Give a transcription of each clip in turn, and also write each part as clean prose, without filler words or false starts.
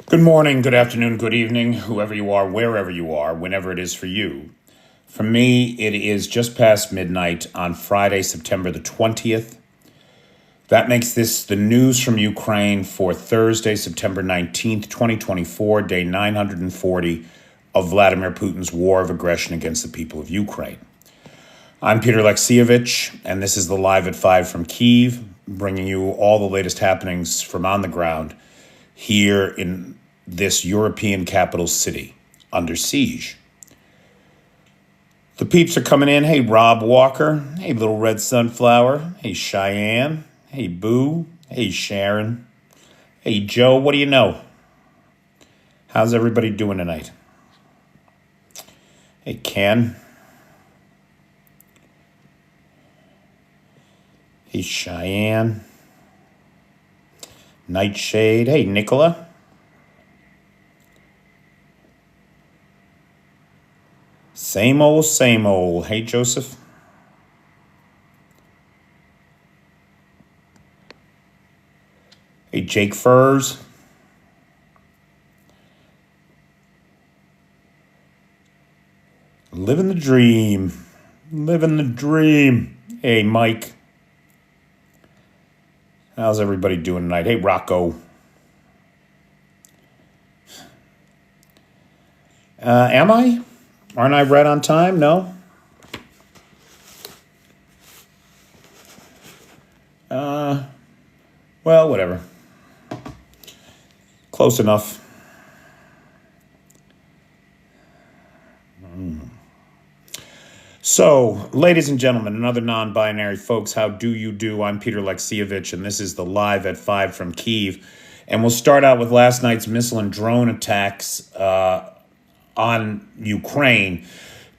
Good morning, good afternoon, good evening, whoever you are, wherever you are, whenever it is for you. For me, it is just past midnight on Friday, September the 20th. That makes this the news from Ukraine for Thursday, September 19th, 2024, day 940 of Vladimir Putin's war of aggression against the people of Ukraine. I'm Peter Alexievich, and this is the Live at 5 from Kyiv, bringing you all the latest happenings from on the ground here in this European capital city under siege. The peeps are coming in. Hey, Rob Walker. Hey, Little Red Sunflower. Hey, Cheyenne. Hey, Boo. Hey, Sharon. Hey, Joe, what do you know? How's everybody doing tonight? Hey, Ken. Hey, Cheyenne. Nightshade. Hey, Nicola. Same old, same old. Hey, Joseph. Hey, Jake Furs. Living the dream. Living the dream. Hey, Mike. How's everybody doing tonight? Hey, Rocco. Am I? Aren't I right on time? No? Well, whatever. Close enough. So, ladies and gentlemen, and other non-binary folks, how do you do? I'm Peter Alexievich, and this is the Live at 5 from Kyiv. And we'll start out with last night's missile and drone attacks on Ukraine.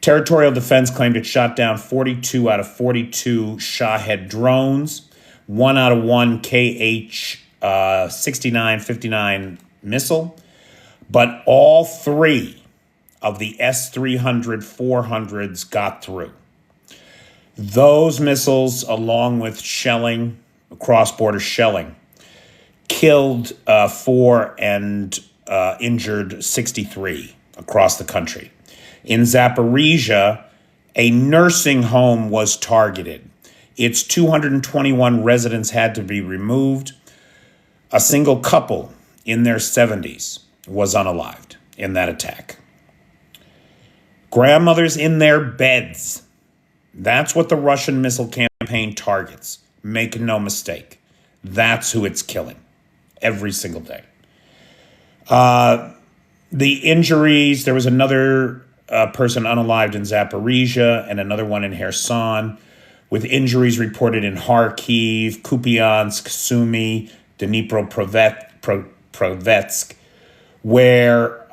Territorial Defense claimed it shot down 42 out of 42 Shahed drones, 1 out of 1 KH-6959 missile, but all 3 of the S-300 400s got through. Those missiles, along with shelling, cross-border shelling, killed 4 and injured 63 across the country. In Zaporizhia, a nursing home was targeted. Its 221 residents had to be removed. A single couple in their 70s was unalived in that attack. Grandmothers in their beds. That's what the Russian missile campaign targets. Make no mistake. That's who it's killing every single day. The injuries, there was another person unalived in Zaporizhia and another one in Kherson, with injuries reported in Kharkiv, Kupiansk, Sumy, Dnipropetrovsk, where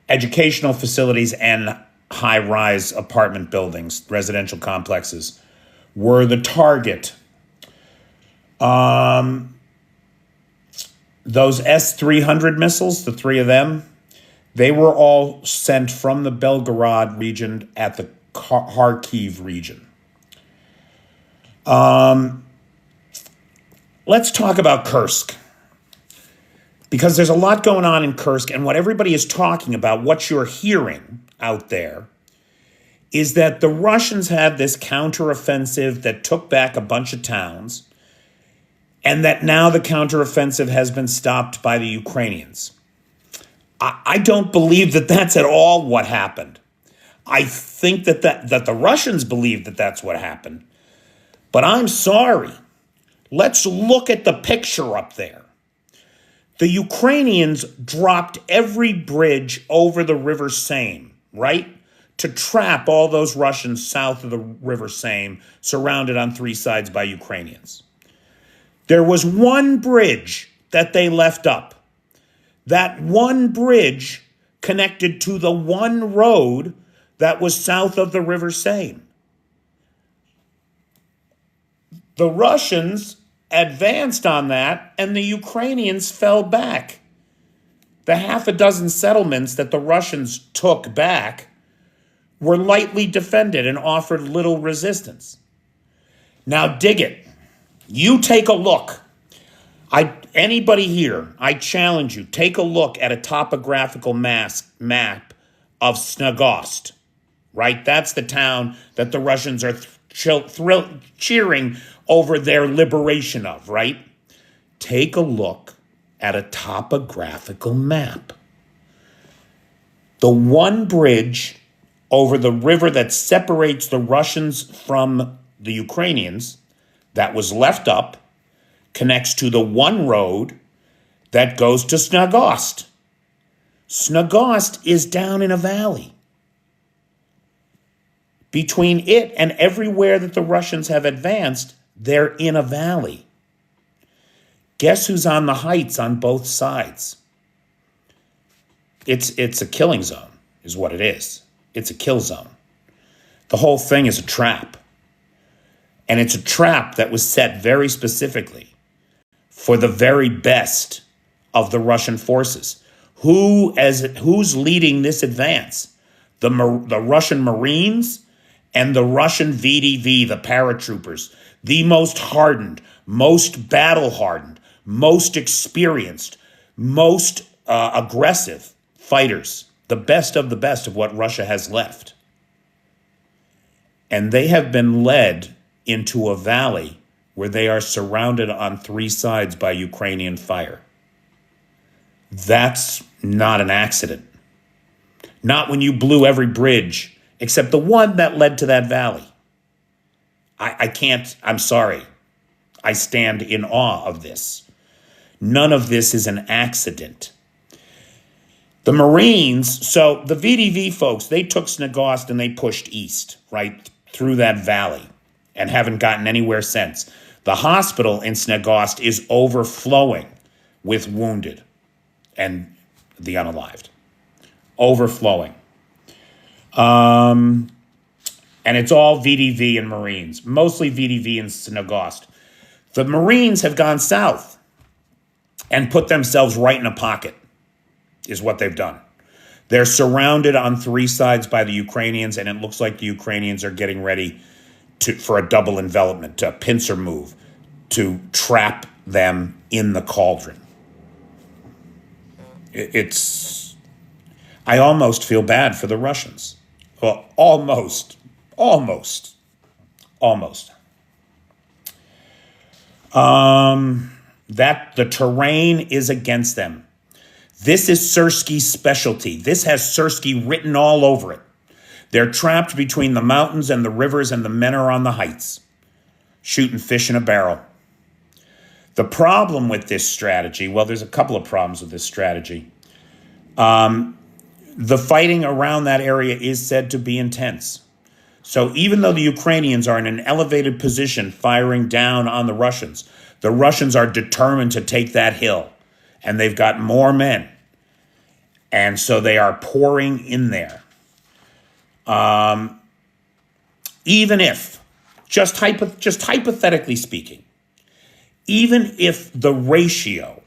educational facilities and high-rise apartment buildings, residential complexes, were the target. Those S-300 missiles, the 3 of them, they were all sent from the Belgorod region at the Kharkiv region. Let's talk about Kursk, because there's a lot going on in Kursk, and what everybody is talking about, what you're hearing out there, is that the Russians had this counteroffensive that took back a bunch of towns, and that now the counteroffensive has been stopped by the Ukrainians. I don't believe that that's at all what happened. I think that the Russians believe that that's what happened. But I'm sorry. Let's look at the picture up there. The Ukrainians dropped every bridge over the River Seine, right? To trap all those Russians south of the River Seine, surrounded on 3 sides by Ukrainians. There was one bridge that they left up. That one bridge connected to the one road that was south of the River Seine. The Russians advanced on that, and the Ukrainians fell back. The 6 settlements that the Russians took back were lightly defended and offered little resistance. Now dig it. You take a look. Anybody here, I challenge you, take a look at a topographical map of Snagost, right? That's the town that the Russians are cheering over their liberation of, right? Take a look at a topographical map. The one bridge over the river that separates the Russians from the Ukrainians that was left up connects to the one road that goes to Snagost. Snagost is down in a valley. Between it and everywhere that the Russians have advanced, they're in a valley. Guess who's on the heights on both sides? It's a killing zone, is what it is. It's a kill zone. The whole thing is a trap. And it's a trap that was set very specifically for the very best of the Russian forces. Who's leading this advance? The Russian Marines and the Russian VDV, the paratroopers, the most hardened, most battle-hardened, most experienced, most aggressive fighters, the best of what Russia has left. And they have been led into a valley where they are surrounded on three sides by Ukrainian fire. That's not an accident. Not when you blew every bridge except the one that led to that valley. I'm sorry. I stand in awe of this. None of this is an accident. The Marines, so the VDV folks, they took Snagost and they pushed east, right, through that valley and haven't gotten anywhere since. The hospital in Snagost is overflowing with wounded and the unalived. Overflowing. And it's all VDV and Marines, mostly VDV and Snagost. The Marines have gone south and put themselves right in a pocket, is what they've done. They're surrounded on three sides by the Ukrainians, and it looks like the Ukrainians are getting ready for a double envelopment, a pincer move, to trap them in the cauldron. I almost feel bad for the Russians. Well, almost. That the terrain is against them. This is Syrski's specialty. This has Syrsky written all over it. They're trapped between the mountains and the rivers, and the men are on the heights, shooting fish in a barrel. The problem with this strategy, well, there's a couple of problems with this strategy. The fighting around that area is said to be intense. So even though the Ukrainians are in an elevated position firing down on the Russians are determined to take that hill, and they've got more men. And so they are pouring in there. Even if, just hypothetically speaking, even if the ratio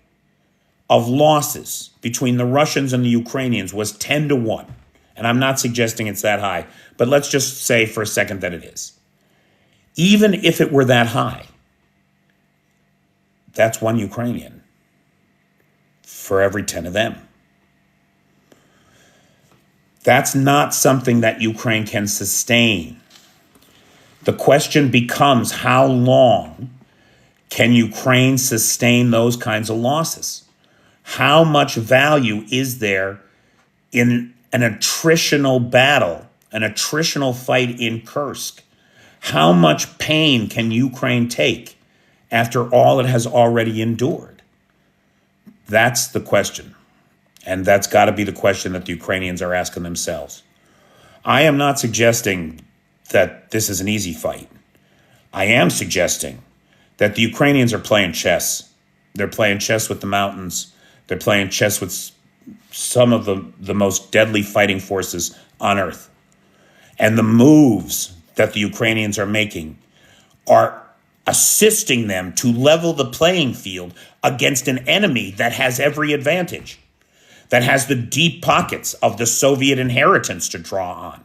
of losses between the Russians and the Ukrainians was 10-1, and I'm not suggesting it's that high, but let's just say for a second that it is. Even if it were that high, that's one Ukrainian for every 10 of them. That's not something that Ukraine can sustain. The question becomes, how long can Ukraine sustain those kinds of losses? How much value is there in an attritional battle, an attritional fight in Kursk? How much pain can Ukraine take after all it has already endured? That's the question. And that's got to be the question that the Ukrainians are asking themselves. I am not suggesting that this is an easy fight. I am suggesting that the Ukrainians are playing chess. They're playing chess with the mountains. They're playing chess with some of the most deadly fighting forces on earth. And the moves that the Ukrainians are making are assisting them to level the playing field against an enemy that has every advantage, that has the deep pockets of the Soviet inheritance to draw on,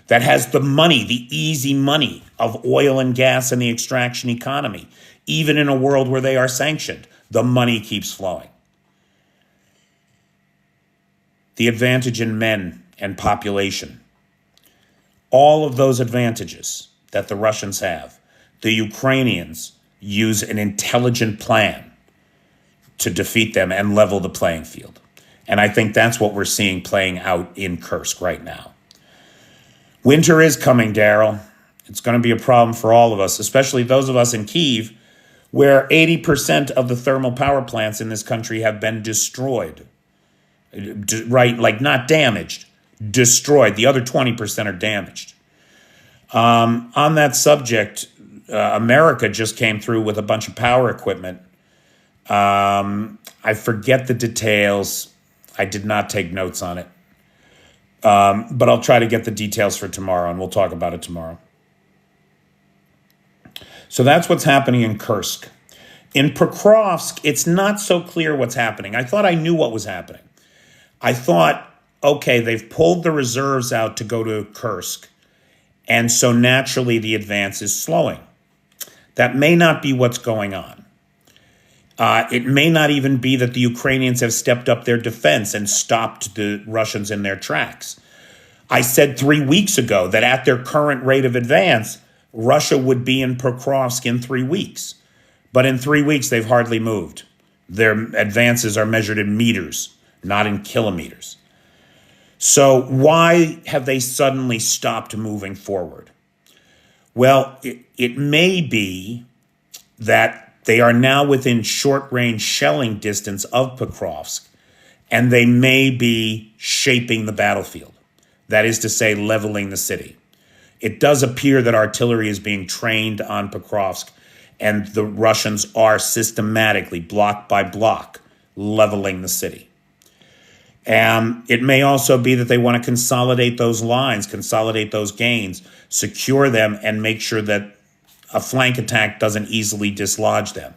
that has the money, the easy money of oil and gas and the extraction economy, even in a world where they are sanctioned. the money keeps flowing. The advantage in men and population, all of those advantages that the Russians have, the Ukrainians use an intelligent plan to defeat them and level the playing field. And I think that's what we're seeing playing out in Kursk right now. Winter is coming, Daryl. It's going to be a problem for all of us, especially those of us in Kyiv, where 80% of the thermal power plants in this country have been destroyed. Right, like not damaged, destroyed. The other 20% are damaged. On that subject, America just came through with a bunch of power equipment. I forget the details. I did not take notes on it. But I'll try to get the details for tomorrow, and we'll talk about it tomorrow. So that's what's happening in Kursk. In Pokrovsk, it's not so clear what's happening. I thought I knew what was happening. I thought, okay, they've pulled the reserves out to go to Kursk, and so naturally the advance is slowing. That may not be what's going on. It may not even be that the Ukrainians have stepped up their defense and stopped the Russians in their tracks. I said 3 weeks ago that at their current rate of advance, Russia would be in Pokrovsk in 3 weeks. But in 3 weeks, they've hardly moved. Their advances are measured in meters, not in kilometers. So why have they suddenly stopped moving forward? Well, it may be that they are now within short-range shelling distance of Pokrovsk, and they may be shaping the battlefield. That is to say, leveling the city. It does appear that artillery is being trained on Pokrovsk, and the Russians are systematically, block by block, leveling the city. It may also be that they want to consolidate those lines, consolidate those gains, secure them, and make sure that a flank attack doesn't easily dislodge them.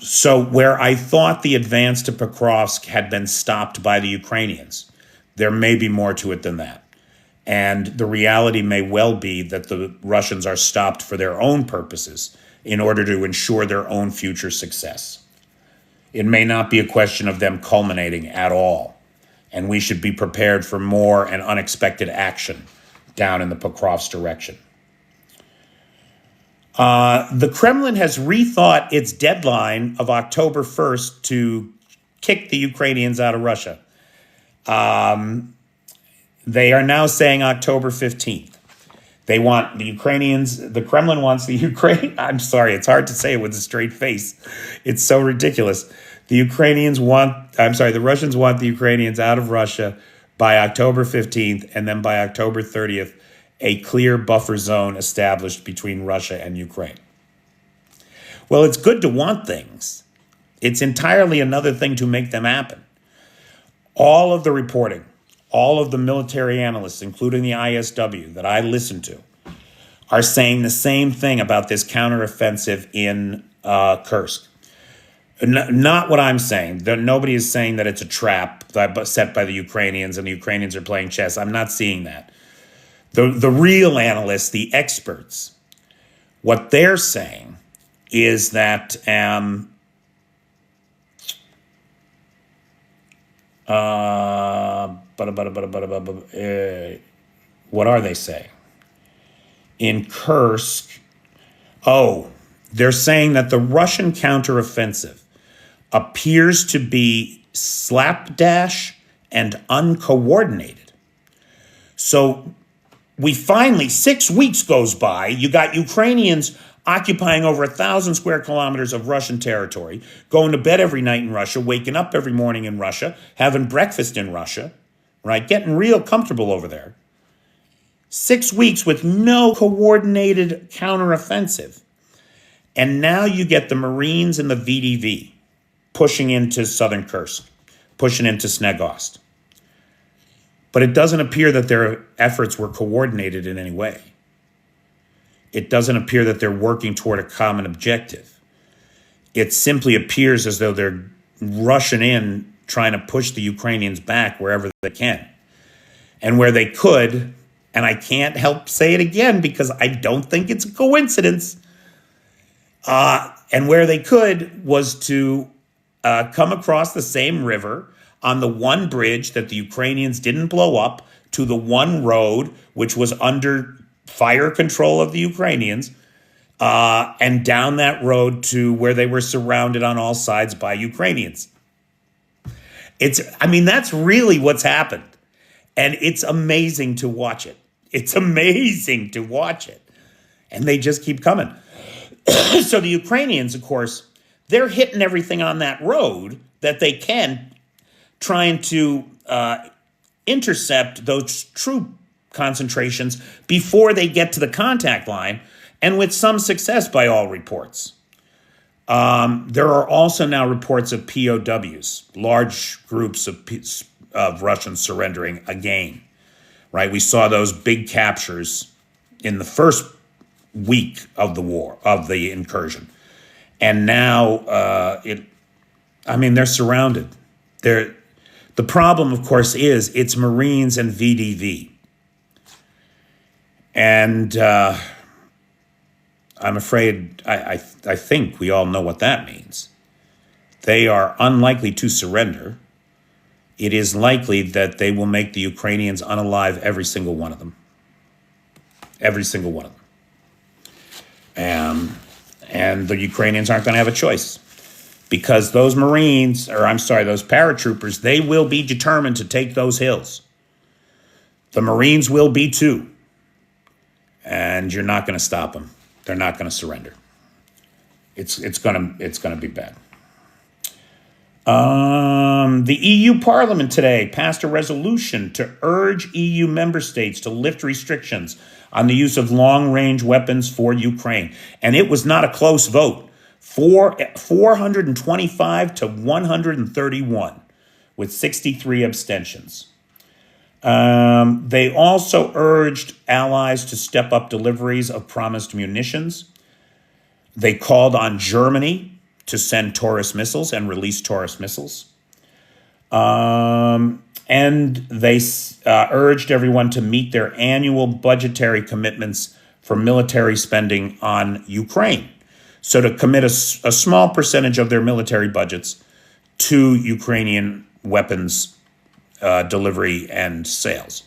So where I thought the advance to Pokrovsk had been stopped by the Ukrainians, there may be more to it than that. And the reality may well be that the Russians are stopped for their own purposes in order to ensure their own future success. It may not be a question of them culminating at all, and we should be prepared for more and unexpected action down in the Pokrovsk direction. The Kremlin has rethought its deadline of October 1st to kick the Ukrainians out of Russia. They are now saying October 15th. They want the Ukrainians, the Kremlin wants the Ukraine. I'm sorry, it's hard to say it with a straight face. It's so ridiculous. The Russians want the Ukrainians out of Russia by October 15th, and then by October 30th, a clear buffer zone established between Russia and Ukraine. Well, it's good to want things. It's entirely another thing to make them happen. All of the reporting, all of the military analysts, including the ISW that I listen to, are saying the same thing about this counteroffensive in Kursk. Not what I'm saying. Nobody is saying that it's a trap set by the Ukrainians and the Ukrainians are playing chess. I'm not seeing that. The real analysts, the experts, what they're saying is that what are they saying? In Kursk, they're saying that the Russian counteroffensive appears to be slapdash and uncoordinated. So we finally, 6 weeks goes by, you got Ukrainians occupying over 1,000 square kilometers of Russian territory, going to bed every night in Russia, waking up every morning in Russia, having breakfast in Russia, right? Getting real comfortable over there. 6 weeks with no coordinated counteroffensive. And now you get the Marines and the VDV pushing into southern Kursk, pushing into Snegost. But it doesn't appear that their efforts were coordinated in any way. It doesn't appear that they're working toward a common objective. It simply appears as though they're rushing in, trying to push the Ukrainians back wherever they can. And where they could, and I can't help say it again because I don't think it's a coincidence, And where they could was to come across the same river on the one bridge that the Ukrainians didn't blow up, to the one road which was under fire control of the Ukrainians, and down that road to where they were surrounded on all sides by Ukrainians. That's really what's happened. And it's amazing to watch it. It's amazing to watch it. And they just keep coming. So the Ukrainians, of course, they're hitting everything on that road that they can, trying to intercept those troop concentrations before they get to the contact line, and with some success by all reports. There are also now reports of POWs, large groups of Russians surrendering again, right? We saw those big captures in the first week of the war, of the incursion. And now they're surrounded. The problem, of course, is it's Marines and VDV. And I'm afraid, I think we all know what that means. They are unlikely to surrender. It is likely that they will make the Ukrainians unalive, every single one of them. Every single one of them. And the Ukrainians aren't going to have a choice. Because those those paratroopers, they will be determined to take those hills. The Marines will be too. And you're not going to stop them. They're not going to surrender. It's going to be bad. The EU Parliament today passed a resolution to urge EU member states to lift restrictions on the use of long-range weapons for Ukraine. And it was not a close vote. 425 to 131, with 63 abstentions. They also urged allies to step up deliveries of promised munitions. They called on Germany to send Taurus missiles and release Taurus missiles. And they urged everyone to meet their annual budgetary commitments for military spending on Ukraine. So to commit a small percentage of their military budgets to Ukrainian weapons delivery and sales.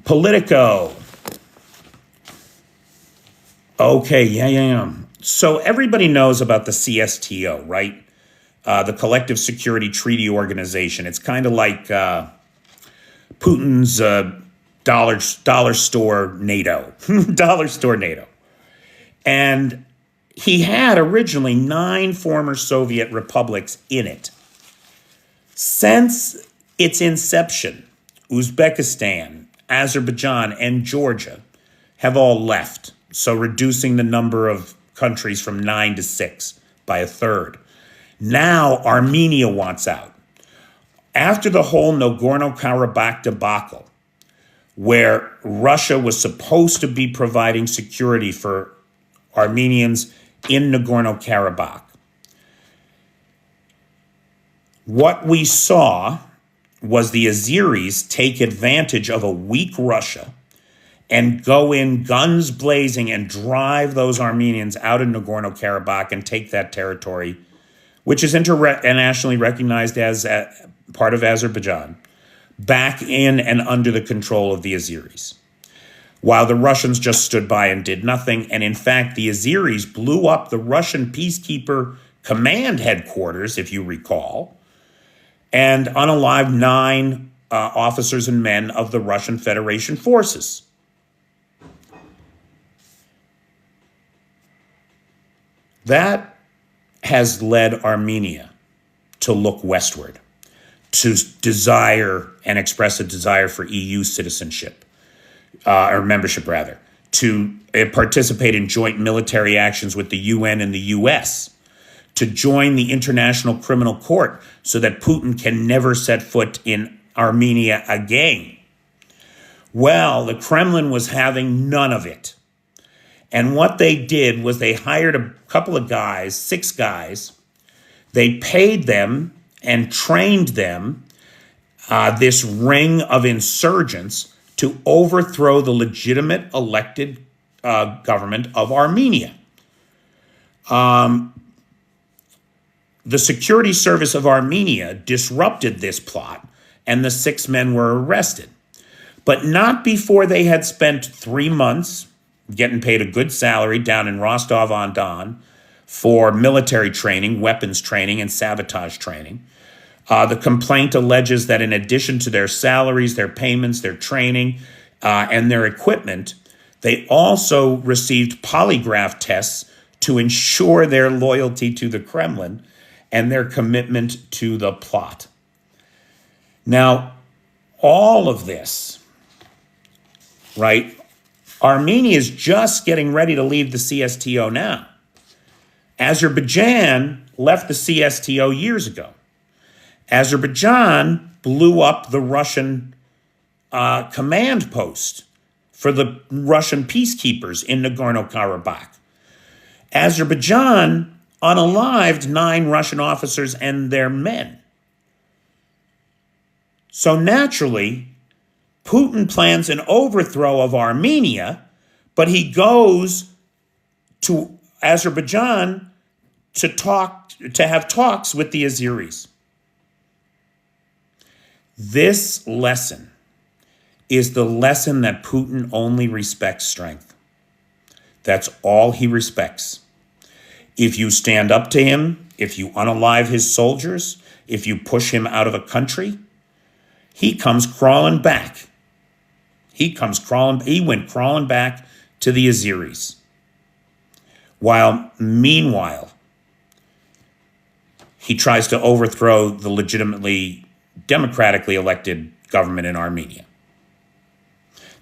Politico. Okay, yeah. So everybody knows about the CSTO, right? The Collective Security Treaty Organization. It's kind of like Putin's dollar store NATO. Dollar store NATO. And he had originally 9 former Soviet republics in it. Since its inception, Uzbekistan, Azerbaijan, and Georgia have all left, so reducing the number of countries from 9 to 6 by a third. Now Armenia wants out. After the whole Nagorno-Karabakh debacle, where Russia was supposed to be providing security for Armenians in Nagorno-Karabakh, what we saw was the Azeris take advantage of a weak Russia and go in guns blazing and drive those Armenians out of Nagorno-Karabakh and take that territory, which is internationally recognized as part of Azerbaijan, back in and under the control of the Azeris, while the Russians just stood by and did nothing. And in fact, the Azeris blew up the Russian peacekeeper command headquarters, if you recall, and unalived 9 officers and men of the Russian Federation forces. That has led Armenia to look westward, to desire and express a desire for EU citizenship, or membership rather, to participate in joint military actions with the UN and the US, to join the International Criminal Court so that Putin can never set foot in Armenia again. Well, the Kremlin was having none of it. And what they did was they hired a couple of guys, 6 guys. They paid them and trained them, this ring of insurgents, to overthrow the legitimate elected government of Armenia. The security service of Armenia disrupted this plot, and the 6 men were arrested. But not before they had spent 3 months getting paid a good salary down in Rostov-on-Don for military training, weapons training, and sabotage training. The complaint alleges that in addition to their salaries, their payments, their training, and their equipment, they also received polygraph tests to ensure their loyalty to the Kremlin and their commitment to the plot. Now, all of this, right? Armenia is just getting ready to leave the CSTO now. Azerbaijan left the CSTO years ago. Azerbaijan blew up the Russian command post for the Russian peacekeepers in Nagorno-Karabakh. Azerbaijan unalived 9 Russian officers and their men. So naturally, Putin plans an overthrow of Armenia, but he goes to Azerbaijan to have talks with the Azeris. This lesson is the lesson that Putin only respects strength. That's all he respects. If you stand up to him, if you unalive his soldiers, if you push him out of a country, he comes crawling back. He went crawling back to the Azeris. Meanwhile, he tries to overthrow the legitimately, democratically elected government in Armenia.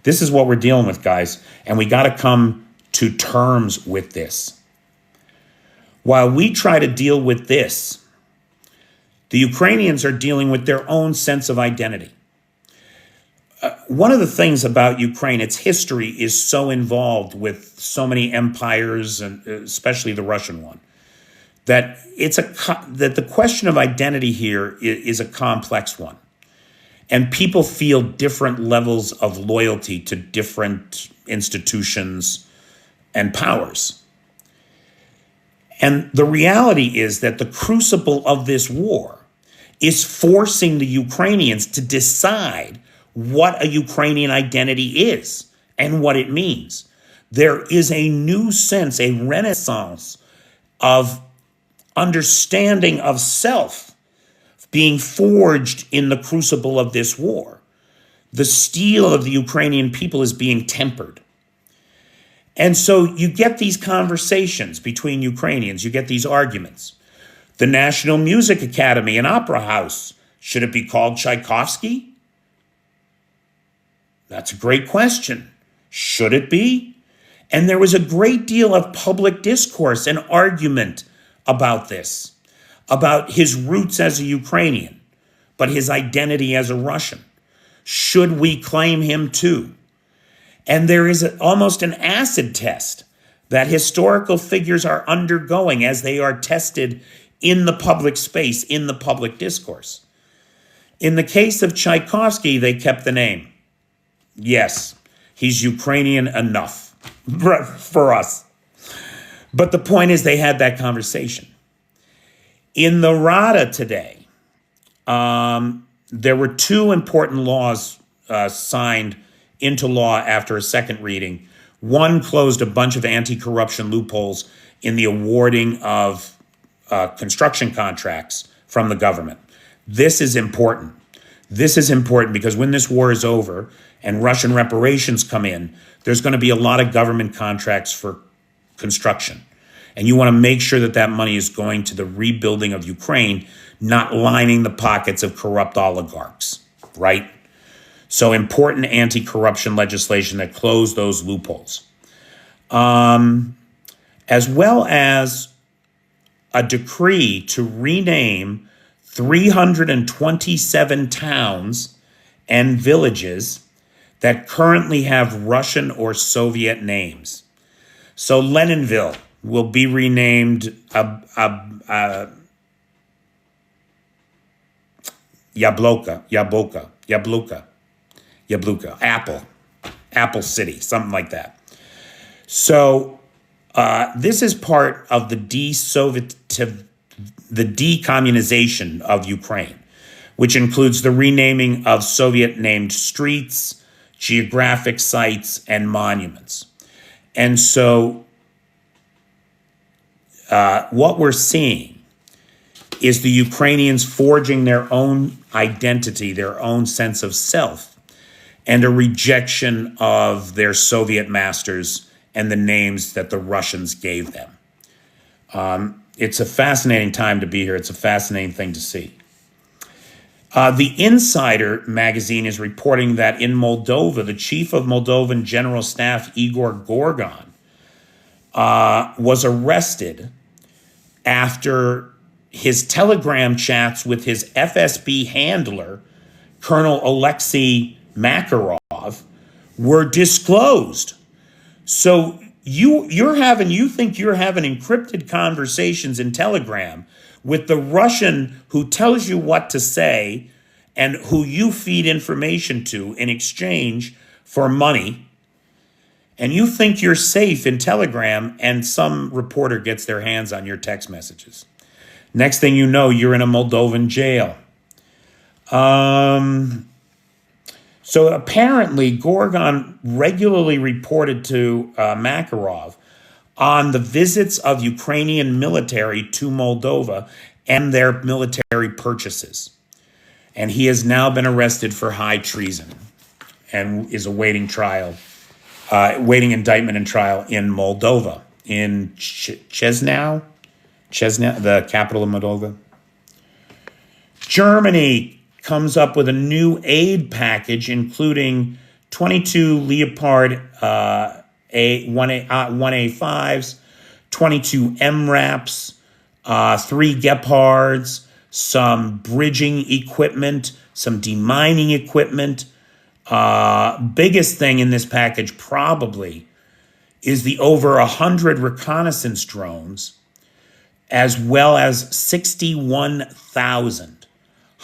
This is what we're dealing with, guys, and we got to come to terms with this. While we try to deal with this, the Ukrainians are dealing with their own sense of identity. One of the things about Ukraine, its history is so involved with so many empires, and especially the Russian one, that that the question of identity here is a complex one. And people feel different levels of loyalty to different institutions and powers. And the reality is that the crucible of this war is forcing the Ukrainians to decide what a Ukrainian identity is and what it means. There is a new sense, a renaissance of understanding of self being forged in the crucible of this war. The steel of the Ukrainian people is being tempered. And so you get these conversations between Ukrainians, you get these arguments. The National Music Academy and Opera House, should it be called Tchaikovsky? That's a great question. Should it be? And there was a great deal of public discourse and argument about this, about his roots as a Ukrainian, but his identity as a Russian. Should we claim him too? And there is almost an acid test that historical figures are undergoing as they are tested in the public space, in the public discourse. In the case of Tchaikovsky, they kept the name. Yes, he's Ukrainian enough for us. But the point is they had that conversation. In the Rada today, there were 2 important laws signed into law after a second reading. One closed a bunch of anti-corruption loopholes in the awarding of construction contracts from the government. This is important. This is important because when this war is over and Russian reparations come in, there's going to be a lot of government contracts for construction. And you want to make sure that that money is going to the rebuilding of Ukraine, not lining the pockets of corrupt oligarchs, right? So important anti-corruption legislation that closed those loopholes. As well as a decree to rename 327 towns and villages that currently have Russian or Soviet names. So Leninville will be renamed Yabluka. Yabluka, Apple City, something like that. So this is part of the decommunization of Ukraine, which includes the renaming of Soviet-named streets, geographic sites, and monuments. And so what we're seeing is the Ukrainians forging their own identity, their own sense of self, and a rejection of their Soviet masters and the names that the Russians gave them. It's a fascinating time to be here. It's a fascinating thing to see. The Insider magazine is reporting that in Moldova, the chief of Moldovan General Staff, Igor Gorgon, was arrested after his telegram chats with his FSB handler, Colonel Alexei Makarov, were disclosed. So you think you're having encrypted conversations in Telegram with the Russian who tells you what to say and who you feed information to in exchange for money. And you think you're safe in Telegram, and some reporter gets their hands on your text messages. Next thing you know, you're in a Moldovan jail. So apparently, Gorgon regularly reported to Makarov on the visits of Ukrainian military to Moldova and their military purchases. And he has now been arrested for high treason and is awaiting trial, awaiting indictment and trial in Moldova, in Chisinau, the capital of Moldova. Germany comes up with a new aid package, including 22 Leopard 1A5s, 22 MRAPs, 3 Gepards, some bridging equipment, some demining equipment. Biggest thing in this package probably is the over 100 reconnaissance drones, as well as 61,000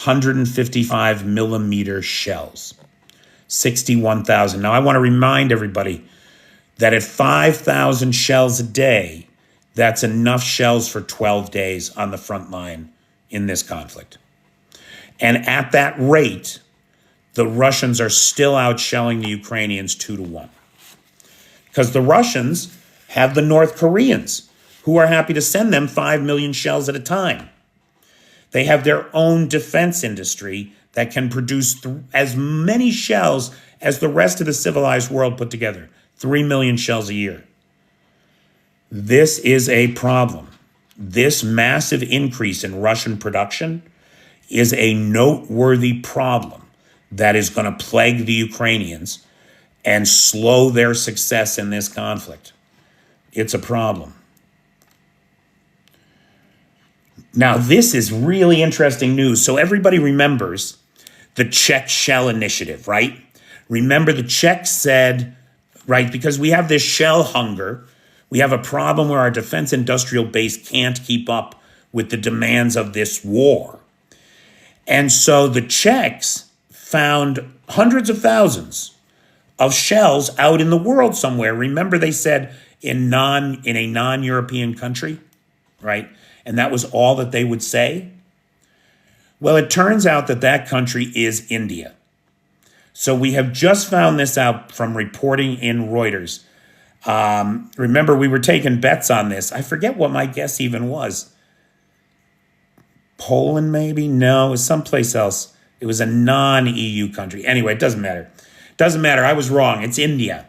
155 millimeter shells. 61,000. Now, I want to remind everybody that at 5,000 shells a day, that's enough shells for 12 days on the front line in this conflict. And at that rate, the Russians are still outshelling the Ukrainians 2-1. Because the Russians have the North Koreans, who are happy to send them 5 million shells at a time. They have their own defense industry that can produce as many shells as the rest of the civilized world put together. 3 million shells a year. This is a problem. This massive increase in Russian production is a noteworthy problem that is going to plague the Ukrainians and slow their success in this conflict. It's a problem. Now, this is really interesting news. So everybody remembers the Czech shell initiative, right? Remember the Czechs said, right, because we have this shell hunger, we have a problem where our defense industrial base can't keep up with the demands of this war. And so the Czechs found hundreds of thousands of shells out in the world somewhere. Remember they said in a non-European country, right? And that was all that they would say. Well, it turns out that that country is India. So we have just found this out from reporting in Reuters. Remember, we were taking bets on this. I forget what my guess even was. Poland, maybe? No, it was someplace else. It was a non-EU country. Anyway, it doesn't matter. Doesn't matter. I was wrong. It's India.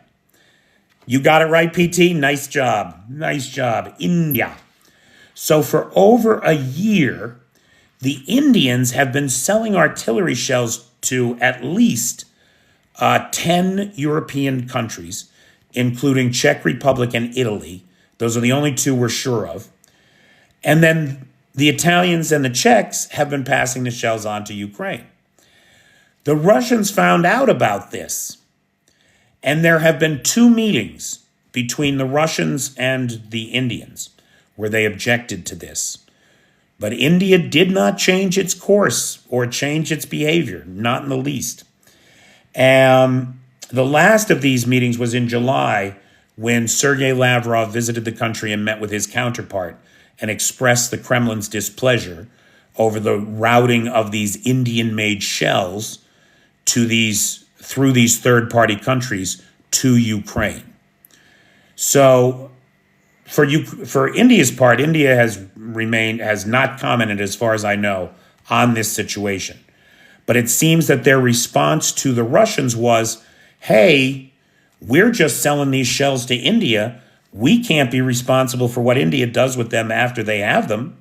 You got it right, PT? Nice job. Nice job. India. So for over a year, the Indians have been selling artillery shells to at least 10 European countries, including Czech Republic and Italy. Those are the only two we're sure of. And then the Italians and the Czechs have been passing the shells on to Ukraine. The Russians found out about this, and there have been 2 meetings between the Russians and the Indians where they objected to this. But India did not change its course or change its behavior, not in the least. The last of these meetings was in July when Sergei Lavrov visited the country and met with his counterpart and expressed the Kremlin's displeasure over the routing of these Indian-made shells through these third-party countries to Ukraine. So for India's part, India has not commented, as far as I know, on this situation. But it seems that their response to the Russians was, hey, we're just selling these shells to India. We can't be responsible for what India does with them after they have them.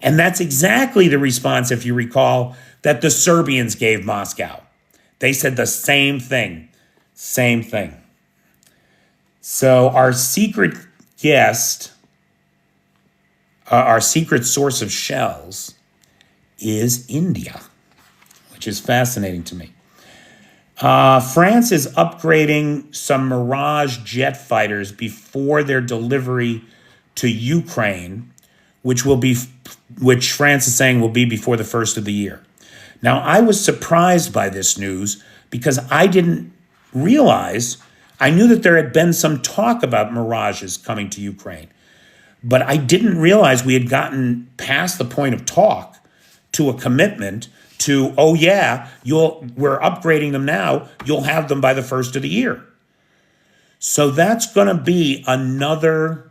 And that's exactly the response, if you recall, that the Serbians gave Moscow. They said the same thing. Same thing. So our secret guest, our secret source of shells is India, which is fascinating to me. France is upgrading some Mirage jet fighters before their delivery to Ukraine, which France is saying will be before the first of the year. Now, I was surprised by this news because I didn't realize. I knew that there had been some talk about Mirages coming to Ukraine, but I didn't realize we had gotten past the point of talk to a commitment to, oh yeah, we're upgrading them now, you'll have them by the first of the year. So that's going to be another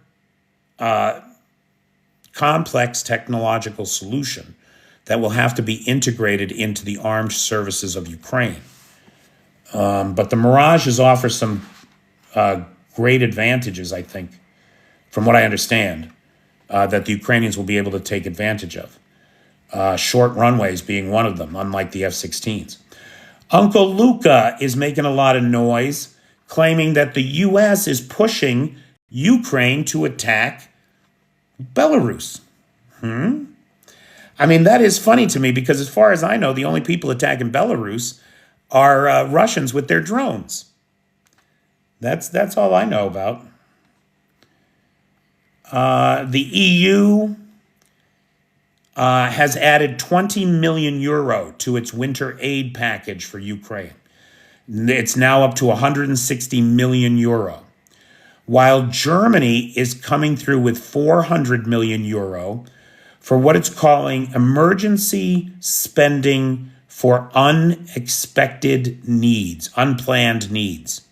complex technological solution that will have to be integrated into the armed services of Ukraine. But the Mirages offer some great advantages, I think, from what I understand, that the Ukrainians will be able to take advantage of. Short runways being one of them, unlike the F-16s. Uncle Luca is making a lot of noise, claiming that the U.S. is pushing Ukraine to attack Belarus. I mean, that is funny to me because as far as I know, the only people attacking Belarus are Russians with their drones. That's all I know about. The EU has added 20 million euro to its winter aid package for Ukraine. It's now up to 160 million euro, while Germany is coming through with 400 million euro for what it's calling emergency spending for unexpected needs, unplanned needs.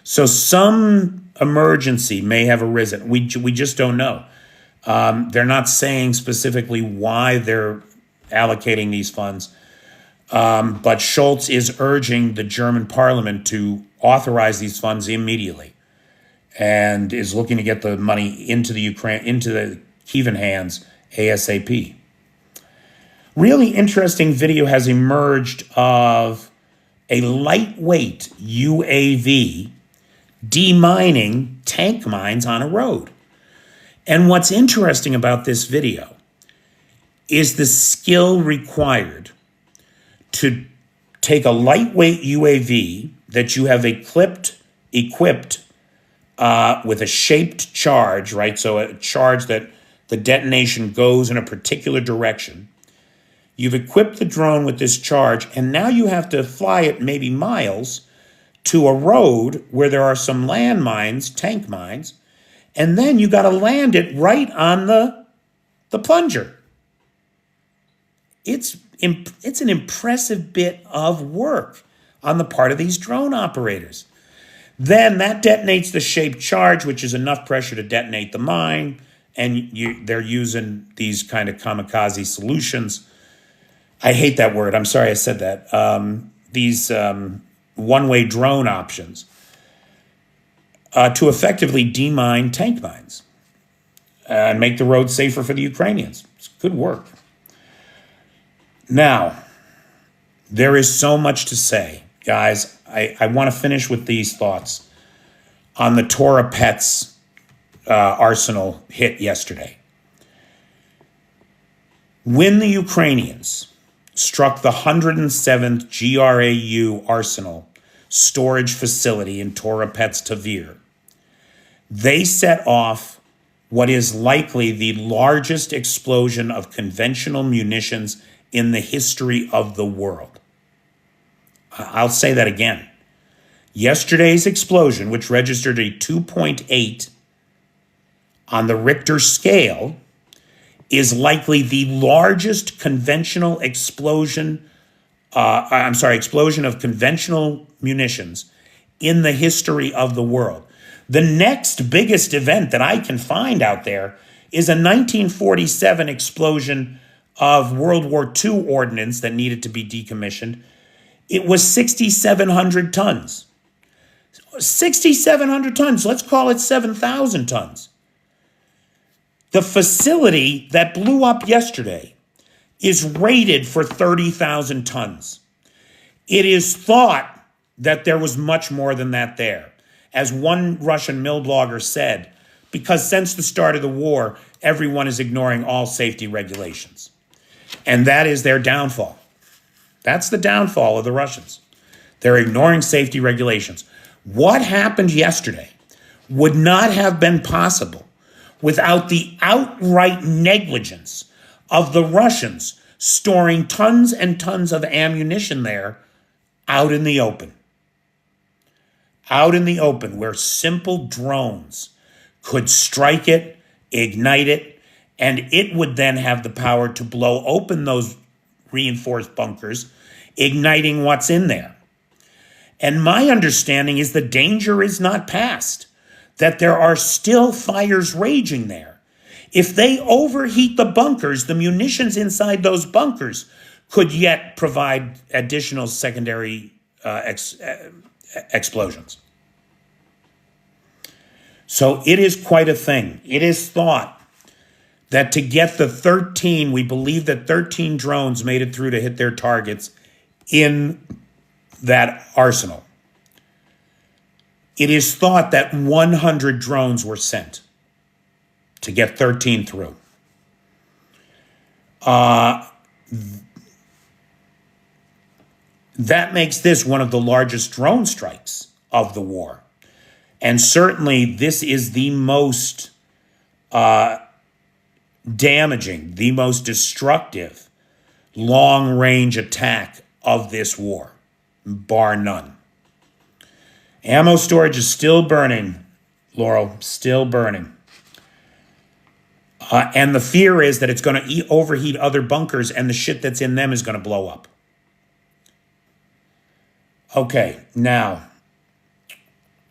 So some emergency may have arisen. We just don't know. They're not saying specifically why they're allocating these funds. But Scholz is urging the German parliament to authorize these funds immediately and is looking to get the money into the Kyiv hands ASAP. Really interesting video has emerged of a lightweight UAV demining tank mines on a road. And what's interesting about this video is the skill required to take a lightweight UAV that you have equipped with a shaped charge, right? So a charge that the detonation goes in a particular direction. You've equipped the drone with this charge, and now you have to fly it maybe miles to a road where there are some landmines, tank mines, and then you got to land it right on the plunger. It's an impressive bit of work on the part of these drone operators. Then that detonates the shaped charge, which is enough pressure to detonate the mine, and they're using these kind of kamikaze solutions. I hate that word. I'm sorry I said that. These one-way drone options to effectively demine tank mines and make the road safer for the Ukrainians. It's good work. Now, there is so much to say, guys. I want to finish with these thoughts on the Toropets arsenal hit yesterday. When the Ukrainians struck the 107th GRAU arsenal storage facility in Toropets, Tver, they set off what is likely the largest explosion of conventional munitions in the history of the world. I'll say that again. Yesterday's explosion, which registered a 2.8 on the Richter scale, is likely the largest conventional explosion of conventional munitions in the history of the world. The next biggest event that I can find out there is a 1947 explosion of World War II ordnance that needed to be decommissioned. It was 6,700 tons. 6,700 tons, let's call it 7,000 tons. The facility that blew up yesterday is rated for 30,000 tons. It is thought that there was much more than that there. As one Russian mill blogger said, because since the start of the war, everyone is ignoring all safety regulations. And that is their downfall. That's the downfall of the Russians. They're ignoring safety regulations. What happened yesterday would not have been possible without the outright negligence of the Russians storing tons and tons of ammunition there out in the open. Out in the open, where simple drones could strike it, ignite it, and it would then have the power to blow open those reinforced bunkers, igniting what's in there. And my understanding is the danger is not past, that there are still fires raging there. If they overheat the bunkers, the munitions inside those bunkers could yet provide additional secondary explosions. So it is quite a thing. It is thought that to get the 13, we believe that 13 drones made it through to hit their targets in that arsenal. It is thought that 100 drones were sent to get 13 through. That makes this one of the largest drone strikes of the war. And certainly this is the most damaging, the most destructive long-range attack of this war, bar none. Ammo storage is still burning, Laurel, still burning. And the fear is that it's going to overheat other bunkers and the shit that's in them is going to blow up. Okay, now,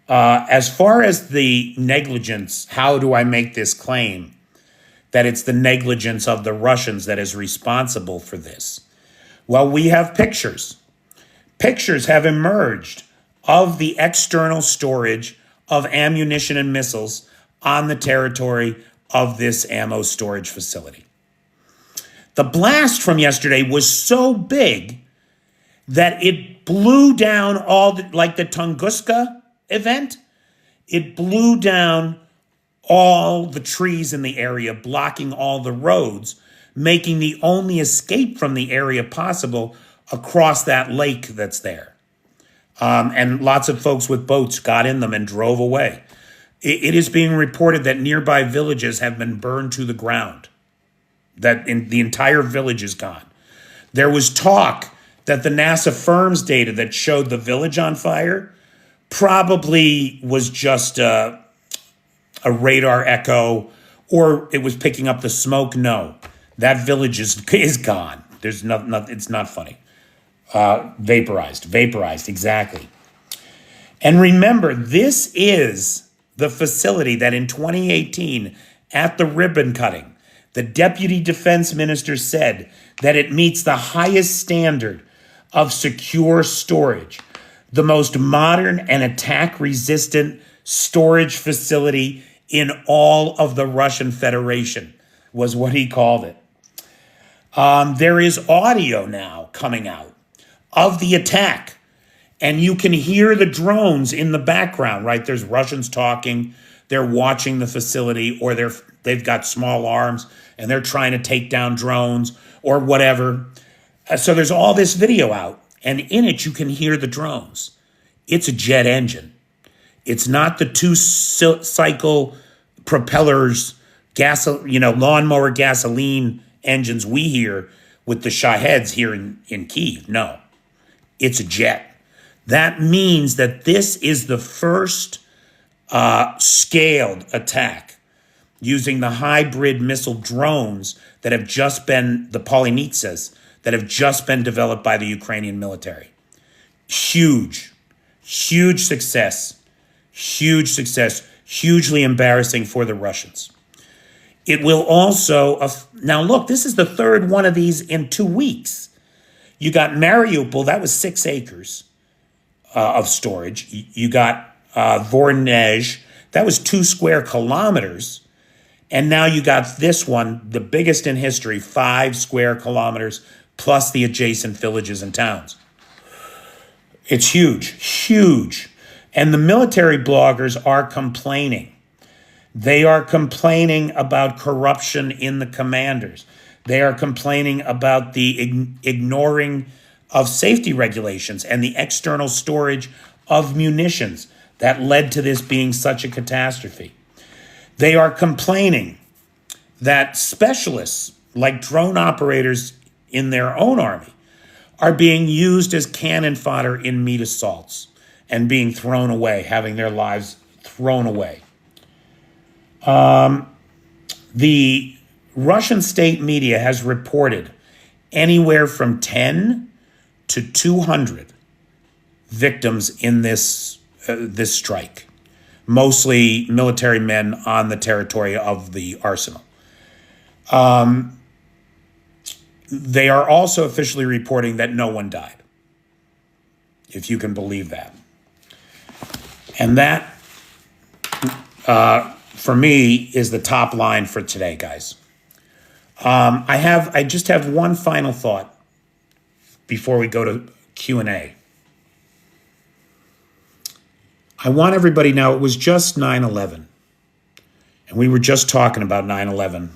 as far as the negligence, how do I make this claim that it's the negligence of the Russians that is responsible for this? Well, we have pictures. Pictures have emerged of the external storage of ammunition and missiles on the territory of this ammo storage facility. The blast from yesterday was so big that it blew down like the Tunguska event, it blew down all the trees in the area, blocking all the roads, making the only escape from the area possible across that lake that's there. And lots of folks with boats got in them and drove away. It is being reported that nearby villages have been burned to the ground, that the entire village is gone. There was talk that the NASA FIRMS data that showed the village on fire probably was just a radar echo, or it was picking up the smoke. No, that village is gone. There's nothing. It's not funny. Vaporized, exactly. And remember, this is the facility that in 2018, at the ribbon cutting, the deputy defense minister said that it meets the highest standard of secure storage, the most modern and attack-resistant storage facility in all of the Russian Federation, was what he called it. There is audio now coming out of the attack, and you can hear the drones in the background, right? There's Russians talking, they're watching the facility, or they've got small arms, and they're trying to take down drones or whatever. So there's all this video out, and in it you can hear the drones. It's a jet engine. It's not the two-cycle propellers, lawnmower gasoline engines we hear with the Shaheeds here in Kyiv. No, it's a jet. That means that this is the first scaled attack using the hybrid missile drones that have just been, the Polynitsas, that have just been developed by the Ukrainian military. Huge, huge success, hugely embarrassing for the Russians. It will also, now look, this is the third one of these in 2 weeks. You got Mariupol, that was 6 acres of storage. You got Voronezh, that was 2 square kilometers. And now you got this one, the biggest in history, 5 square kilometers, plus the adjacent villages and towns. It's huge. And the military bloggers are complaining. They are complaining about corruption in the commanders. They are complaining about the ignoring of safety regulations and the external storage of munitions that led to this being such a catastrophe. They are complaining that specialists, like drone operators in their own army, are being used as cannon fodder in meat assaults and being thrown away, having their lives thrown away. The Russian state media has reported anywhere from 10 to 200 victims in this strike, mostly military men on the territory of the arsenal. They are also officially reporting that no one died, if you can believe that. And that, for me, is the top line for today, guys. I just have one final thought before we go to Q&A. I want everybody now, it was just 9/11. And we were just talking about 9/11.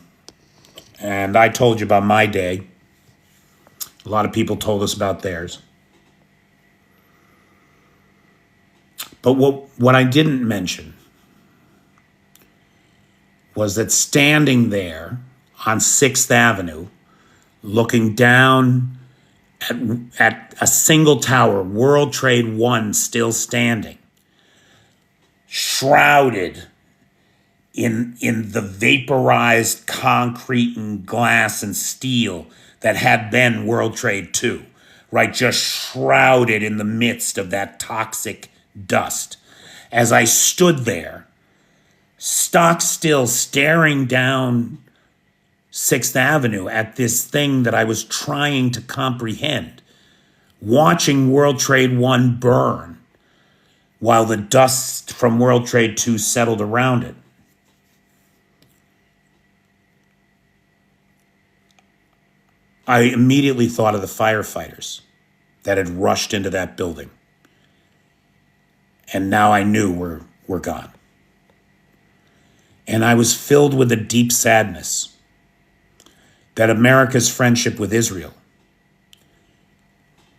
And I told you about my day. A lot of people told us about theirs. But what I didn't mention was that standing there on 6th Avenue, looking down at a single tower, World Trade One still standing, shrouded in the vaporized concrete and glass and steel that had been World Trade Two, right? Just shrouded in the midst of that toxic dust. As I stood there, stock still, staring down 6th Avenue at this thing that I was trying to comprehend, watching World Trade One burn while the dust from World Trade Two settled around it. I immediately thought of the firefighters that had rushed into that building. And now I knew we're gone. And I was filled with a deep sadness that America's friendship with Israel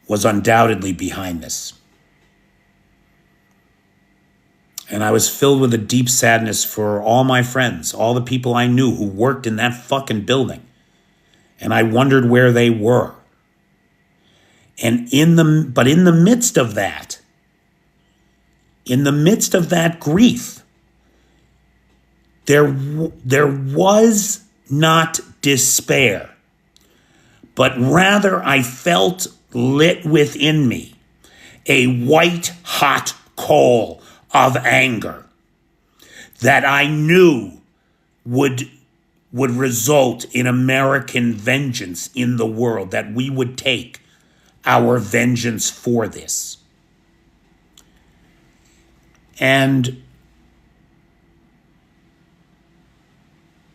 was undoubtedly behind this. And I was filled with a deep sadness for all my friends, all the people I knew who worked in that fucking building. And I wondered where they were. And in the midst of that grief, there was not despair, but rather I felt lit within me a white hot coal of anger that I knew would result in American vengeance in the world, that we would take our vengeance for this. And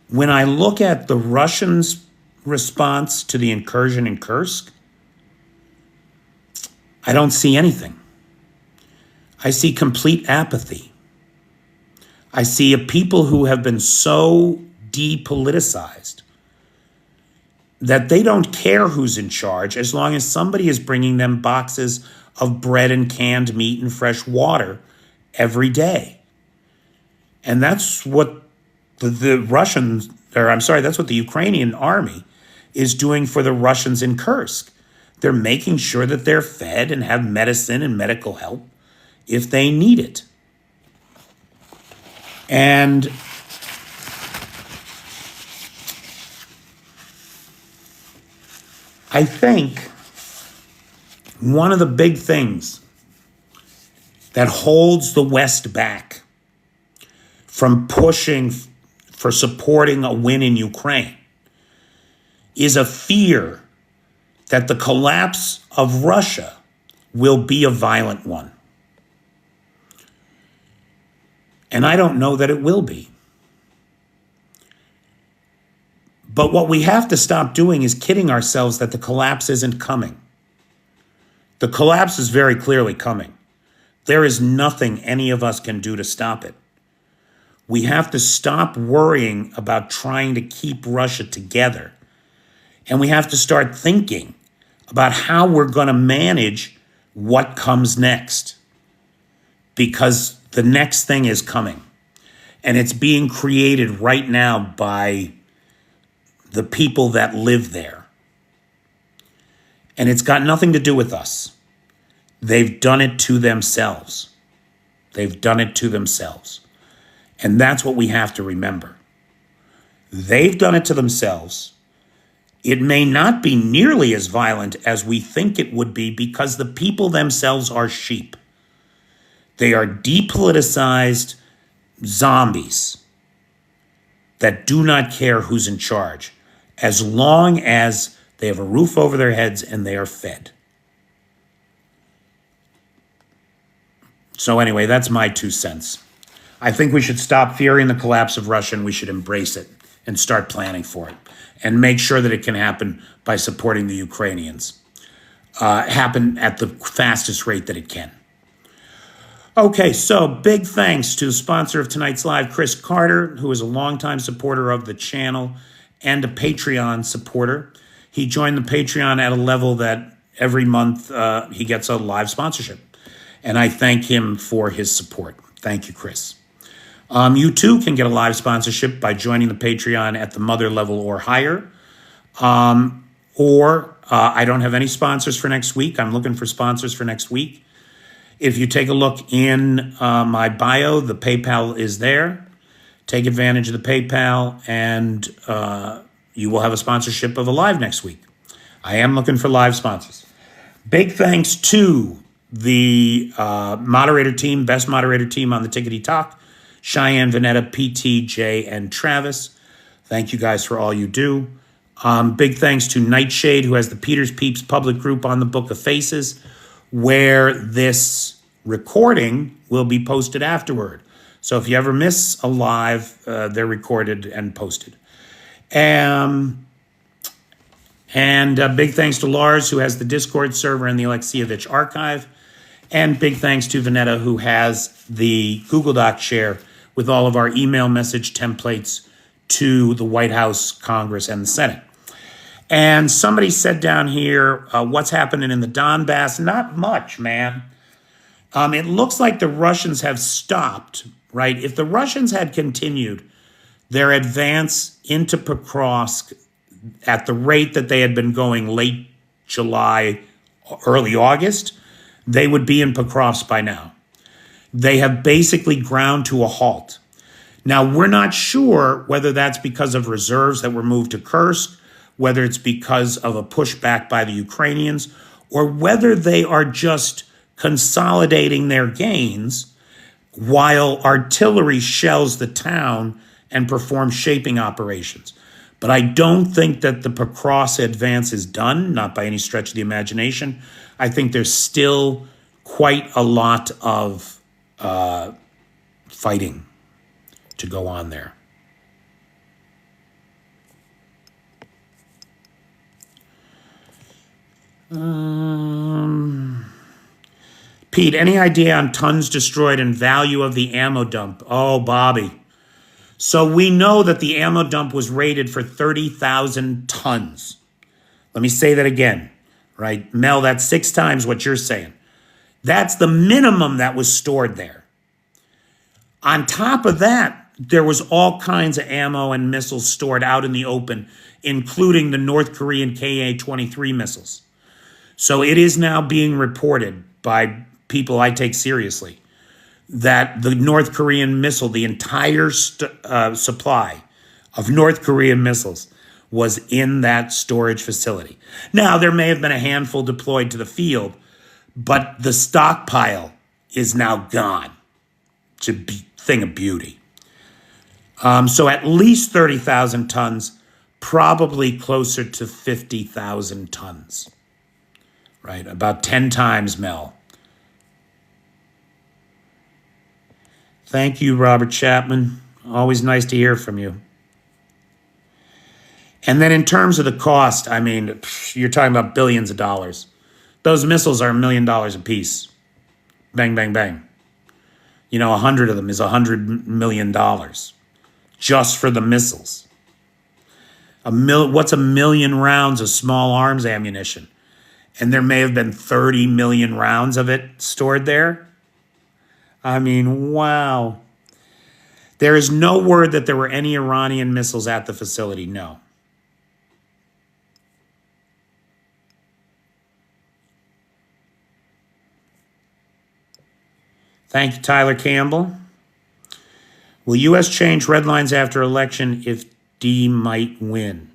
when I look at the Russians' response to the incursion in Kursk, I don't see anything. I see complete apathy. I see a people who have been so depoliticized that they don't care who's in charge as long as somebody is bringing them boxes of bread and canned meat and fresh water every day. And that's what that's what the Ukrainian army is doing for the Russians in Kursk. They're making sure that they're fed and have medicine and medical help if they need it. And I think one of the big things that holds the West back from pushing for supporting a win in Ukraine is a fear that the collapse of Russia will be a violent one. And I don't know that it will be. But what we have to stop doing is kidding ourselves that the collapse isn't coming. The collapse is very clearly coming. There is nothing any of us can do to stop it. We have to stop worrying about trying to keep Russia together. And we have to start thinking about how we're going to manage what comes next. Because the next thing is coming. And it's being created right now by the people that live there. And it's got nothing to do with us. They've done it to themselves. They've done it to themselves. And that's what we have to remember. They've done it to themselves. It may not be nearly as violent as we think it would be because the people themselves are sheep. They are depoliticized zombies that do not care who's in charge, as long as they have a roof over their heads and they are fed. So anyway, that's my 2 cents. I think we should stop fearing the collapse of Russia and we should embrace it and start planning for it and make sure that it can happen by supporting the Ukrainians. Happen at the fastest rate that it can. Okay, so big thanks to the sponsor of tonight's live, Chris Carter, who is a longtime supporter of the channel and a Patreon supporter. He joined the Patreon at a level that every month he gets a live sponsorship. And I thank him for his support. Thank you, Chris. You too can get a live sponsorship by joining the Patreon at the mother level or higher. I don't have any sponsors for next week. I'm looking for sponsors for next week. If you take a look in my bio, the PayPal is there. Take advantage of the PayPal, and you will have a sponsorship of a live next week. I am looking for live sponsors. Big thanks to the moderator team, best moderator team on the Tickety Talk, Cheyenne, Vanetta, PT, Jay, and Travis. Thank you guys for all you do. Big thanks to Nightshade, who has the Peters Peeps public group on the Book of Faces, where this recording will be posted afterward. So if you ever miss a live, they're recorded and posted. And big thanks to Lars, who has the Discord server and the Alexievich archive. And big thanks to Vanetta, who has the Google Doc share with all of our email message templates to the White House, Congress, and the Senate. And somebody said down here, what's happening in the Donbass? Not much, man. It looks like the Russians have stopped, right? If the Russians had continued their advance into Pokrovsk at the rate that they had been going late July, early August, they would be in Pokrovsk by now. They have basically ground to a halt. Now, we're not sure whether that's because of reserves that were moved to Kursk, whether it's because of a pushback by the Ukrainians, or whether they are just consolidating their gains while artillery shells the town and performs shaping operations. But I don't think that the Pokrovsk advance is done, not by any stretch of the imagination. I think there's still quite a lot of fighting to go on there. Pete, any idea on tons destroyed and value of the ammo dump? Oh, Bobby. So we know that the ammo dump was rated for 30,000 tons. Let me say that again, right? Mel, that's 6 times what you're saying. That's the minimum that was stored there. On top of that, there was all kinds of ammo and missiles stored out in the open, including the North Korean Ka-23 missiles. So it is now being reported by people I take seriously that the North Korean missile, the entire supply of North Korean missiles, was in that storage facility. Now, there may have been a handful deployed to the field, but the stockpile is now gone. It's a thing of beauty. So at least 30,000 tons, probably closer to 50,000 tons, right? About 10 times, Mel. Thank you, Robert Chapman. Always nice to hear from you. And then in terms of the cost, I mean, you're talking about billions of dollars. Those missiles are $1 million a piece. Bang, bang, bang. 100 of them is $100 million just for the missiles. What's 1 million rounds of small arms ammunition? And there may have been 30 million rounds of it stored there. I mean, wow. There is no word that there were any Iranian missiles at the facility, no. Thank you, Tyler Campbell. Will U.S. change red lines after election if D might win?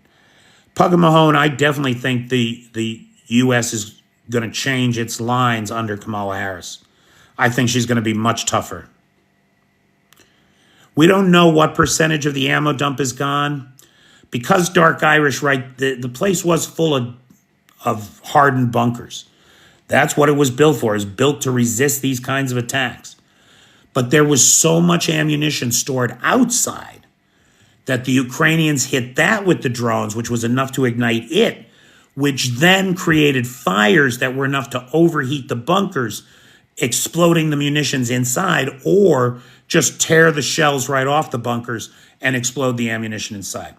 Pugga Mahone, I definitely think the U.S. is going to change its lines under Kamala Harris. I think she's going to be much tougher. We don't know what percentage of the ammo dump is gone. Because Dark Irish, right, the place was full of hardened bunkers. That's what it was built for. It was built to resist these kinds of attacks. But there was so much ammunition stored outside that the Ukrainians hit that with the drones, which was enough to ignite it, which then created fires that were enough to overheat the bunkers, exploding the munitions inside, or just tear the shells right off the bunkers and explode the ammunition inside.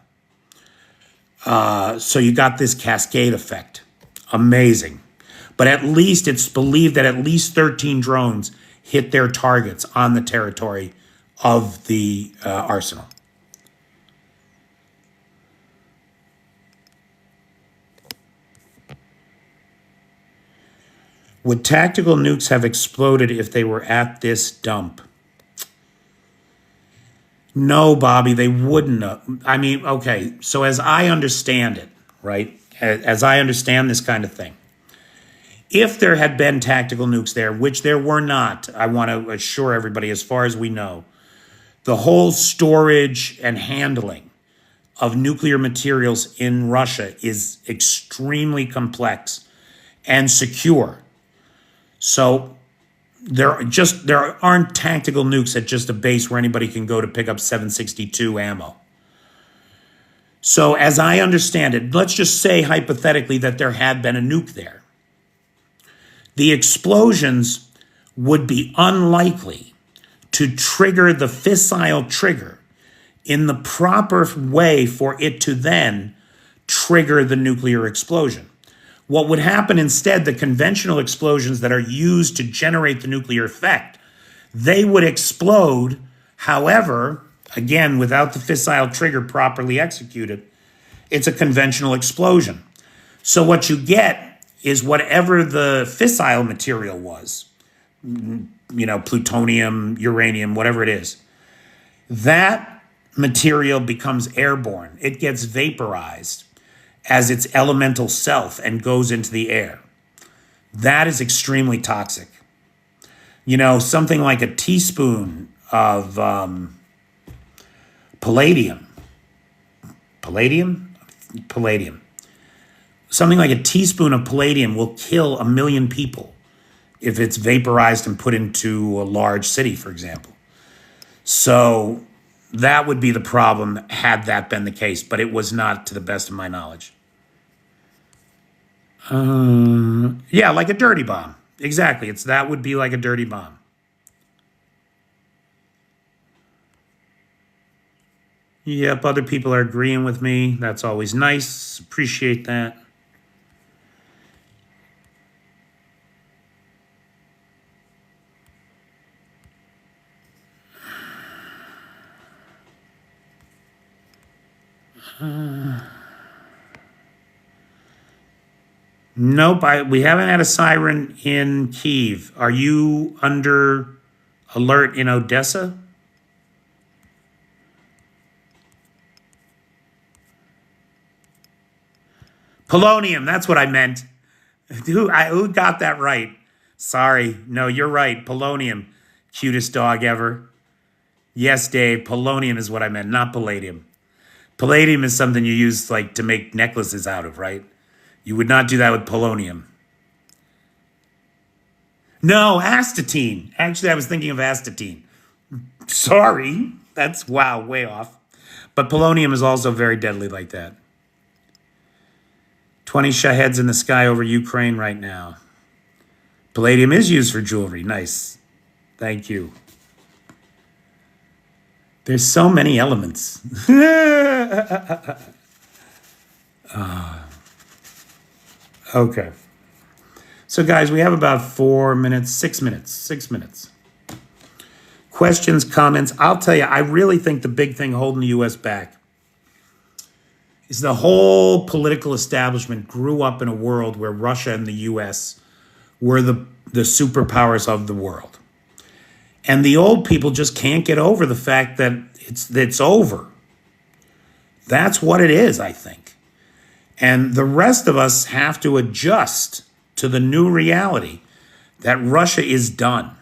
So you got this cascade effect. Amazing. But at least it's believed that at least 13 drones hit their targets on the territory of the arsenal. Would tactical nukes have exploded if they were at this dump? No, Bobby, they wouldn't have. I mean, okay, so as I understand it, right, as I understand this kind of thing, if there had been tactical nukes there, which there were not, I want to assure everybody, as far as we know, the whole storage and handling of nuclear materials in Russia is extremely complex and secure. So there aren't tactical nukes at just a base where anybody can go to pick up 7.62 ammo. So as I understand it, let's just say hypothetically that there had been a nuke there. The explosions would be unlikely to trigger the fissile trigger in the proper way for it to then trigger the nuclear explosion. What would happen instead, the conventional explosions that are used to generate the nuclear effect, they would explode. However, again, without the fissile trigger properly executed, it's a conventional explosion. So what you get is whatever the fissile material was, plutonium, uranium, whatever it is, that material becomes airborne. It gets vaporized as its elemental self and goes into the air. That is extremely toxic. Something like a teaspoon of palladium. Something like a teaspoon of palladium will kill 1 million people if it's vaporized and put into a large city, for example. So that would be the problem had that been the case, but it was not, to the best of my knowledge. Yeah, like a dirty bomb. Exactly. That would be like a dirty bomb. Yep, other people are agreeing with me. That's always nice. Appreciate that. Nope, we haven't had a siren in Kyiv. Are you under alert in Odessa? Polonium, that's what I meant. Who got that right? Sorry. No, you're right. Polonium. Cutest dog ever. Yes, Dave. Polonium is what I meant, not palladium. Palladium is something you use like to make necklaces out of, right? You would not do that with polonium. No, astatine. Actually, I was thinking of astatine. Sorry. That's, wow, way off. But polonium is also very deadly like that. 20 Shaheds in the sky over Ukraine right now. Palladium is used for jewelry. Nice. Thank you. There's so many elements. Okay. So, guys, we have about 4 minutes, 6 minutes, 6 minutes. Questions, comments. I'll tell you, I really think the big thing holding the U.S. back is the whole political establishment grew up in a world where Russia and the U.S. were the superpowers of the world. And the old people just can't get over the fact that it's over. That's what it is, I think. And the rest of us have to adjust to the new reality that Russia is done.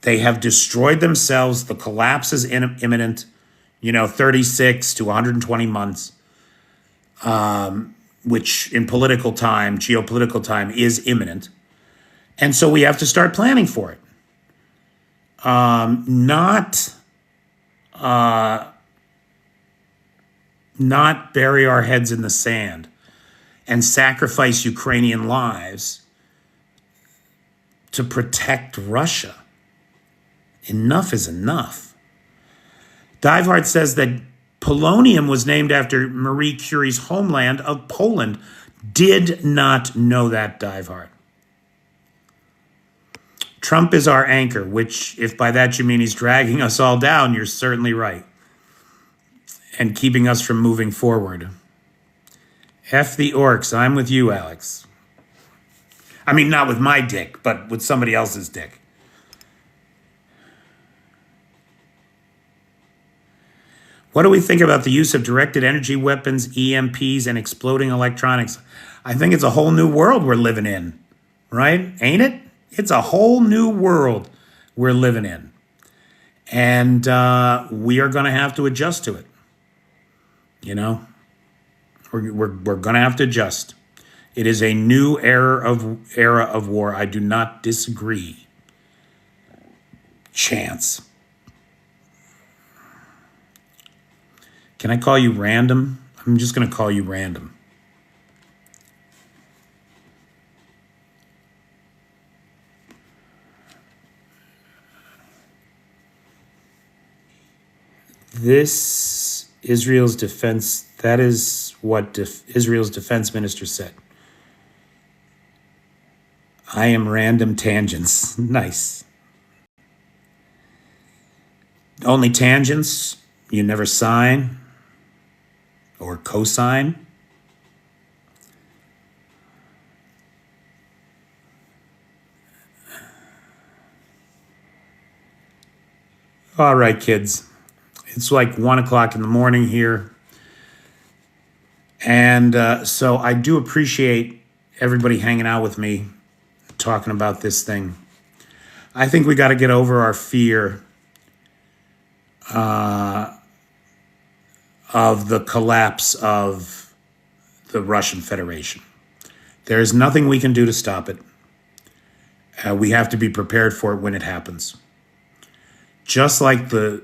They have destroyed themselves. The collapse is imminent, 36 to 120 months, which in political time, geopolitical time, is imminent. And so we have to start planning for it. Not bury our heads in the sand and sacrifice Ukrainian lives to protect Russia. Enough is enough. Divehard says that polonium was named after Marie Curie's homeland of Poland. Did not know that, Divehard. Trump is our anchor, which, if by that you mean he's dragging us all down, you're certainly right. And keeping us from moving forward. F the orcs. I'm with you, Alex. I mean, not with my dick, but with somebody else's dick. What do we think about the use of directed energy weapons, EMPs, and exploding electronics? I think it's a whole new world we're living in, right? Ain't it? It's a whole new world we're living in. And we are going to have to adjust to it. We're going to have to adjust. It is a new era of war. I do not disagree. Chance. Can I call you random? I'm just going to call you random. This Israel's defense, that is what Israel's defense minister said. I am random tangents. Nice. Only tangents? You never sign or cosign? All right, kids. It's like 1 o'clock in the morning here. And so I do appreciate everybody hanging out with me, talking about this thing. I think we got to get over our fear of the collapse of the Russian Federation. There is nothing we can do to stop it. We have to be prepared for it when it happens. Just like the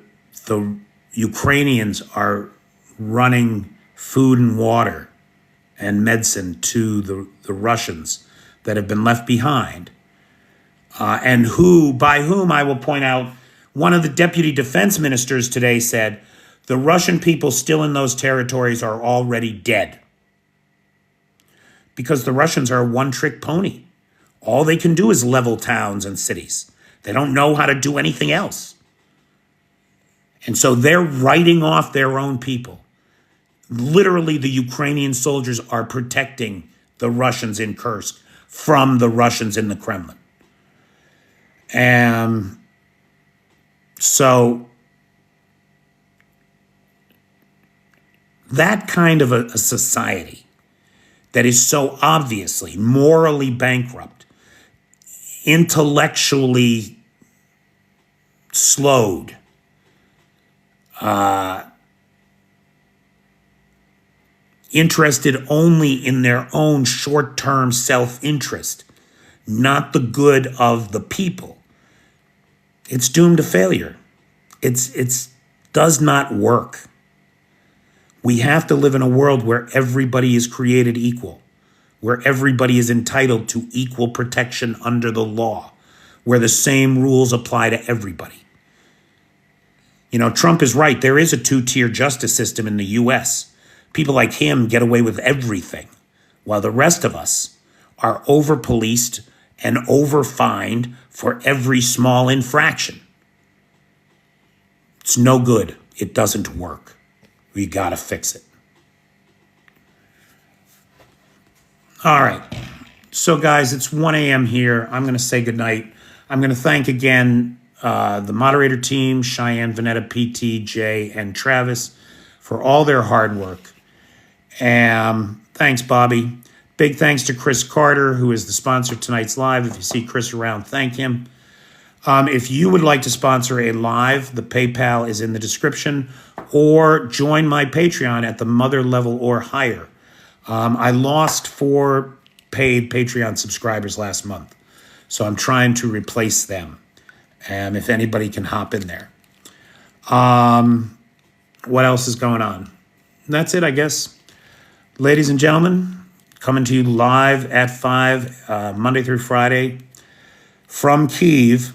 Ukrainians are running food and water and medicine to the Russians that have been left behind, and by whom I will point out, one of the deputy defense ministers today said, the Russian people still in those territories are already dead. Because the Russians are a one-trick pony. All they can do is level towns and cities. They don't know how to do anything else. And so they're writing off their own people. Literally, the Ukrainian soldiers are protecting the Russians in Kursk from the Russians in the Kremlin. And so that kind of a society that is so obviously morally bankrupt, intellectually slowed, interested only in their own short-term self-interest, not the good of the people, it's doomed to failure. It's does not work. We have to live in a world where everybody is created equal, where everybody is entitled to equal protection under the law, where the same rules apply to everybody. You know, Trump is right. There is a two-tier justice system in the U.S. People like him get away with everything, while the rest of us are over-policed and over-fined for every small infraction. It's no good. It doesn't work. We gotta fix it. All right. So, guys, it's 1 a.m. here. I'm going to say goodnight. I'm going to thank again the moderator team, Cheyenne, Vanetta, PT, Jay, and Travis, for all their hard work. Thanks, Bobby. Big thanks to Chris Carter, who is the sponsor of tonight's live. If you see Chris around, thank him. If you would like to sponsor a live, the PayPal is in the description, or join my Patreon at the mother level or higher. I lost 4 paid Patreon subscribers last month, so I'm trying to replace them. And if anybody can hop in there. What else is going on? That's it, I guess. Ladies and gentlemen, coming to you live at 5, Monday through Friday, from Kyiv,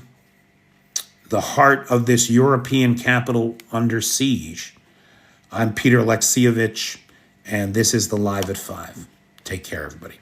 the heart of this European capital under siege. I'm Peter Alexievich, and this is the Live at 5. Take care, everybody.